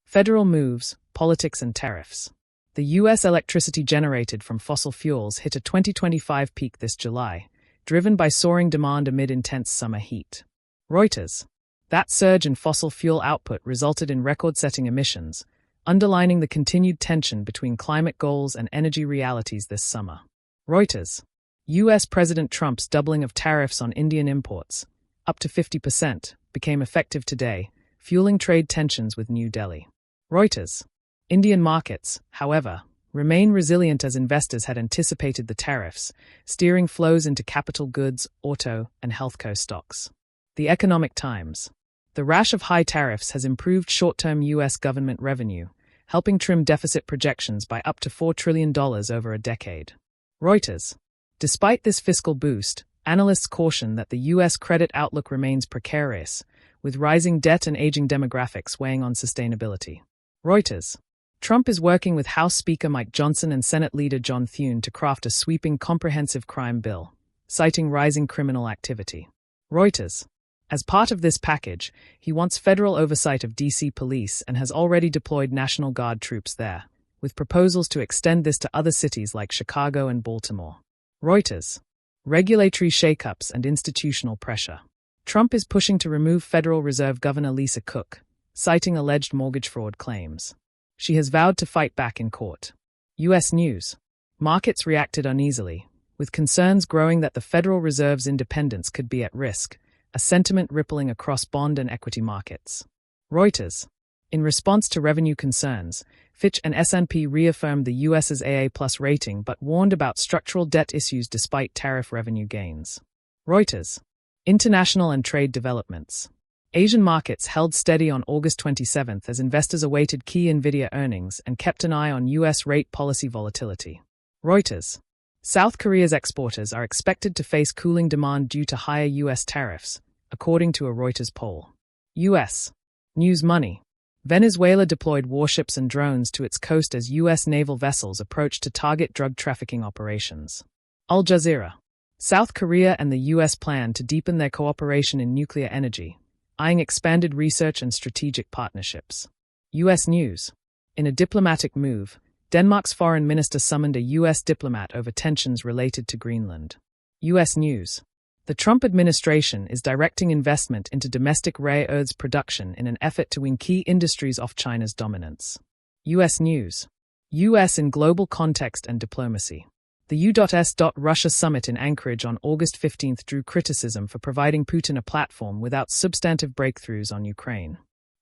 Federal moves, politics and tariffs. The U.S. electricity generated from fossil fuels hit a 2025 peak this July, driven by soaring demand amid intense summer heat. Reuters. That surge in fossil fuel output resulted in record-setting emissions, underlining the continued tension between climate goals and energy realities this summer. Reuters. U.S. President Trump's doubling of tariffs on Indian imports, up to 50%, became effective today, fueling trade tensions with New Delhi. Reuters. Indian markets, however, remain resilient as investors had anticipated the tariffs, steering flows into capital goods, auto, and healthcare stocks. The Economic Times. The rash of high tariffs has improved short-term U.S. government revenue, helping trim deficit projections by up to $4 trillion over a decade. Reuters. Despite this fiscal boost, analysts caution that the U.S. credit outlook remains precarious, with rising debt and aging demographics weighing on sustainability. Reuters. Trump is working with House Speaker Mike Johnson and Senate Leader John Thune to craft a sweeping comprehensive crime bill, citing rising criminal activity. Reuters. As part of this package, he wants federal oversight of D.C. police and has already deployed National Guard troops there, with proposals to extend this to other cities like Chicago and Baltimore. Reuters. Regulatory shakeups and institutional pressure. Trump is pushing to remove Federal Reserve Governor Lisa Cook, citing alleged mortgage fraud claims. She has vowed to fight back in court. U.S. News. Markets reacted uneasily, with concerns growing that the Federal Reserve's independence could be at risk, a sentiment rippling across bond and equity markets. Reuters. In response to revenue concerns, Fitch and S&P reaffirmed the U.S.'s AA+ rating but warned about structural debt issues despite tariff revenue gains. Reuters. International and trade developments. Asian markets held steady on August 27 as investors awaited key Nvidia earnings and kept an eye on U.S. rate policy volatility. Reuters. South Korea's exporters are expected to face cooling demand due to higher U.S. tariffs, according to a Reuters poll. U.S. News Money. Venezuela deployed warships and drones to its coast as U.S. naval vessels approached to target drug trafficking operations. Al Jazeera. South Korea and the U.S. plan to deepen their cooperation in nuclear energy, eyeing expanded research and strategic partnerships. U.S. News. In a diplomatic move, Denmark's foreign minister summoned a U.S. diplomat over tensions related to Greenland. U.S. News. The Trump administration is directing investment into domestic rare earths production in an effort to win key industries off China's dominance. U.S. News. U.S. in global context and diplomacy. The U.S. Russia summit in Anchorage on August 15 drew criticism for providing Putin a platform without substantive breakthroughs on Ukraine.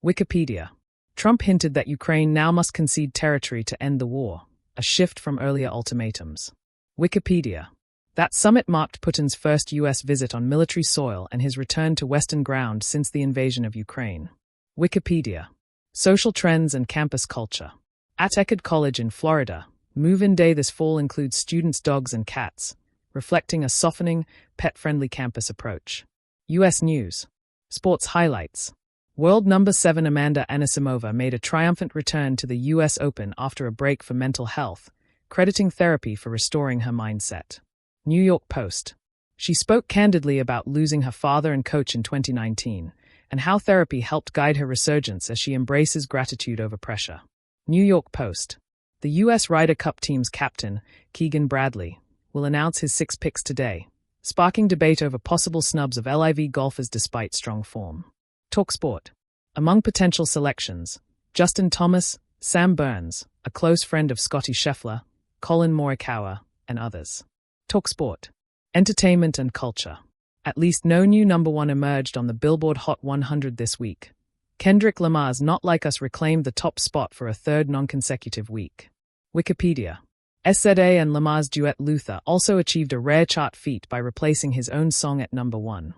Wikipedia. Trump hinted that Ukraine now must concede territory to end the war, a shift from earlier ultimatums. Wikipedia. That summit marked Putin's first U.S. visit on military soil and his return to Western ground since the invasion of Ukraine. Wikipedia. Social trends and campus culture. At Eckerd College in Florida, move-in day this fall includes students' dogs and cats, reflecting a softening, pet-friendly campus approach. U.S. News. Sports highlights. World number 7 Amanda Anisimova made a triumphant return to the U.S. Open after a break for mental health, crediting therapy for restoring her mindset. New York Post. She spoke candidly about losing her father and coach in 2019, and how therapy helped guide her resurgence as she embraces gratitude over pressure. New York Post. The U.S. Ryder Cup team's captain, Keegan Bradley, will announce his 6 picks today, sparking debate over possible snubs of LIV golfers despite strong form. TalkSport. Among potential selections, Justin Thomas, Sam Burns, a close friend of Scottie Scheffler, Colin Morikawa, and others. TalkSport. Entertainment and culture. At least no new number 1 emerged on the Billboard Hot 100 this week. Kendrick Lamar's Not Like Us reclaimed the top spot for a third non-consecutive week. Wikipedia. SZA and Lamar's duet Luther also achieved a rare chart feat by replacing his own song at number 1.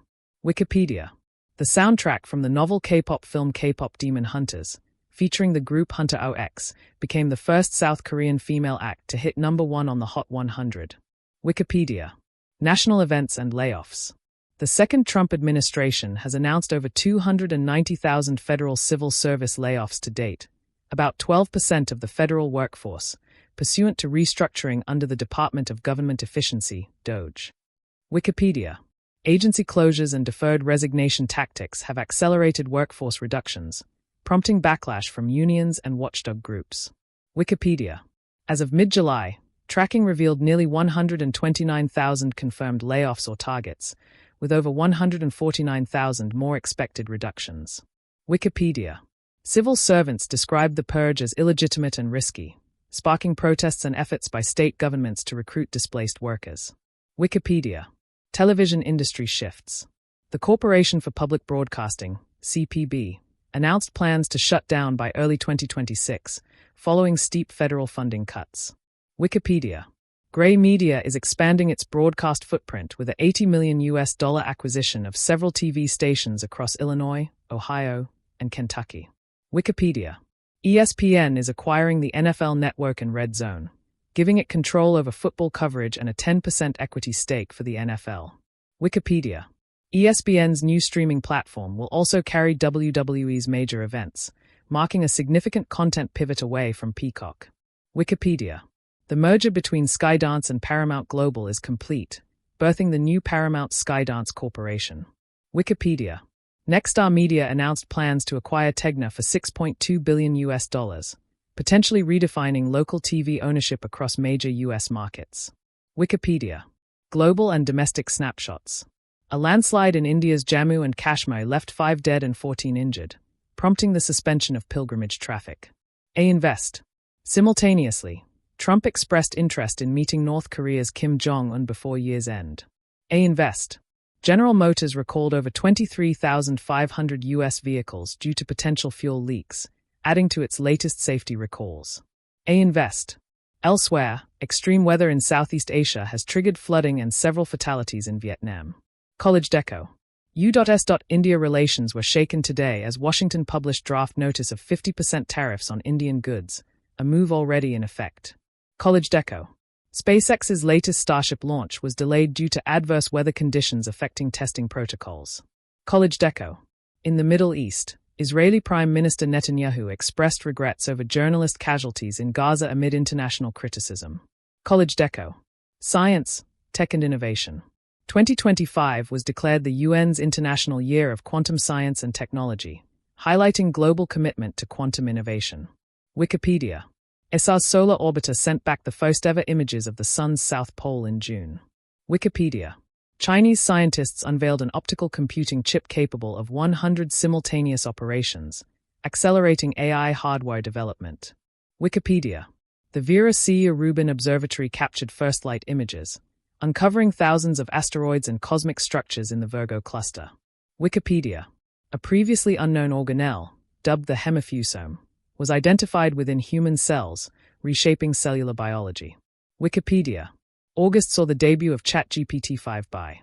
Wikipedia. The soundtrack from the novel K-pop film K-pop Demon Hunters, featuring the group Hunter OX, became the first South Korean female act to hit number 1 on the Hot 100. Wikipedia. National events and layoffs. The second Trump administration has announced over 290,000 federal civil service layoffs to date, about 12% of the federal workforce, pursuant to restructuring under the Department of Government Efficiency, DOGE. Wikipedia. Agency closures and deferred resignation tactics have accelerated workforce reductions, prompting backlash from unions and watchdog groups. Wikipedia. As of mid-July, tracking revealed nearly 129,000 confirmed layoffs or targets, with over 149,000 more expected reductions. Wikipedia. Civil servants described the purge as illegitimate and risky, sparking protests and efforts by state governments to recruit displaced workers. Wikipedia. Television industry shifts. The Corporation for Public Broadcasting, CPB, announced plans to shut down by early 2026, following steep federal funding cuts. Wikipedia. Gray Media is expanding its broadcast footprint with a $80 million acquisition of several TV stations across Illinois, Ohio, and Kentucky. Wikipedia. ESPN is acquiring the NFL Network and Red Zone, giving it control over football coverage and a 10% equity stake for the NFL. Wikipedia. ESPN's new streaming platform will also carry WWE's major events, marking a significant content pivot away from Peacock. Wikipedia. The merger between Skydance and Paramount Global is complete, birthing the new Paramount Skydance Corporation. Wikipedia. Nexstar Media announced plans to acquire Tegna for $6.2 billion, potentially redefining local TV ownership across major U.S. markets. Wikipedia. Global and domestic snapshots. A landslide in India's Jammu and Kashmir left 5 dead and 14 injured, prompting the suspension of pilgrimage traffic. Invest. Simultaneously, Trump expressed interest in meeting North Korea's Kim Jong-un before year's end. Invest. General Motors recalled over 23,500 U.S. vehicles due to potential fuel leaks, adding to its latest safety recalls. Invest. Elsewhere, extreme weather in Southeast Asia has triggered flooding and several fatalities in Vietnam. College Deco. U.S. India relations were shaken today as Washington published draft notice of 50% tariffs on Indian goods, a move already in effect. College Deco. SpaceX's latest Starship launch was delayed due to adverse weather conditions affecting testing protocols. College Deco. In the Middle East, Israeli Prime Minister Netanyahu expressed regrets over journalist casualties in Gaza amid international criticism. College Deco. Science, Tech and Innovation. 2025 was declared the UN's International Year of Quantum Science and Technology, highlighting global commitment to quantum innovation. Wikipedia. ESA's solar orbiter sent back the first-ever images of the Sun's south pole in June. Wikipedia. Chinese scientists unveiled an optical computing chip capable of 100 simultaneous operations, accelerating AI hardware development. Wikipedia. The Vera C. Rubin Observatory captured first-light images, uncovering thousands of asteroids and cosmic structures in the Virgo cluster. Wikipedia. A previously unknown organelle, dubbed the hemifusome, was identified within human cells, reshaping cellular biology. Wikipedia. August saw the debut of ChatGPT 5 by